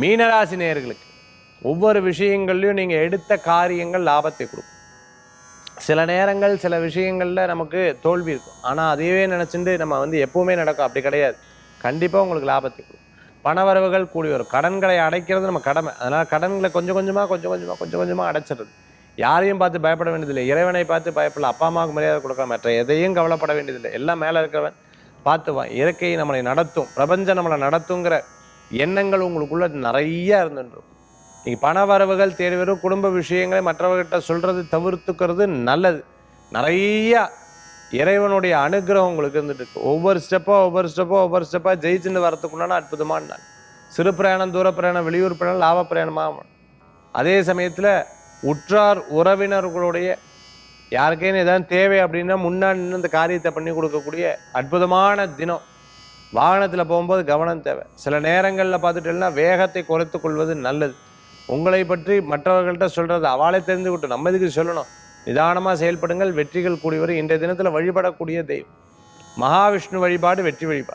மீனராசி நேயர்களுக்கு ஒவ்வொரு விஷயங்கள்லையும் நீங்கள் எடுத்த காரியங்கள் லாபத்தை கொடுக்கும். சில நேரங்கள் சில விஷயங்களில் நமக்கு தோல்வி இருக்கும். ஆனால் அதையவே நினச்சிட்டு நம்ம எப்பவுமே நடக்கும், அப்படி கிடையாது. கண்டிப்பாக உங்களுக்கு லாபத்தை கொடுக்கும். பணவரவுகள் கூடி வரும். கடன்களை அடைக்கிறது நம்ம கடமை. அதனால் கடன்களை கொஞ்சம் கொஞ்சமாக அடைச்சிடுறது. யாரையும் பார்த்து பயப்பட வேண்டியதில்லை. இறைவனை பார்த்து பயப்படல. அப்பா அம்மாவுக்கு மரியாதை கொடுக்க, மற்ற எதையும் கவலைப்பட வேண்டியதில்லை. எல்லாம் மேலே இருக்கிறவன் பார்த்துவான். இயற்கை நம்மளை நடத்தும், பிரபஞ்சம் நம்மளை நடத்துங்கிற எண்ணங்கள் உங்களுக்குள்ள நிறைய இருந்துருக்கும். நீங்கள் பண வரவுகள் தேடி வரும். குடும்ப விஷயங்களை மற்றவர்கிட்ட சொல்கிறது தவிர்த்துக்கிறது நல்லது. நிறையா இறைவனுடைய அனுகிரகம் உங்களுக்கு இருந்துட்டு இருக்கு. ஒவ்வொரு ஸ்டெப்பாக ஜெயிச்சுன்னு வரத்துக்குண்டான அற்புதமான நாள். சிறு பிரயாணம், தூர பிரயாணம், வெளியூர் பிரயாணம், லாப பிரயாணமாக. அதே சமயத்தில் உற்றார் உறவினர்களுடைய யாருக்கேன்னு எதாவது தேவை அப்படின்னா முன்னாடி நின்று இந்த காரியத்தை பண்ணி கொடுக்கக்கூடிய அற்புதமான தினம். வாகனத்தில் போகும்போது கவனம் தேவை. சில நேரங்களில் பார்த்துட்டேன்னா வேகத்தை குறைத்து கொள்வது நல்லது. உங்களை பற்றி மற்றவர்கள்ட்ட சொல்கிறது அவளை தெரிந்துவிட்டு நம்ம இதுக்கு சொல்லணும். நிதானமாக செயல்படுங்கள், வெற்றிகள் கூடி வரும். இன்றைய தினத்தில் வழிபடக்கூடிய தெய்வம் மகாவிஷ்ணு வழிபாடு, வெற்றி வழிபாடு.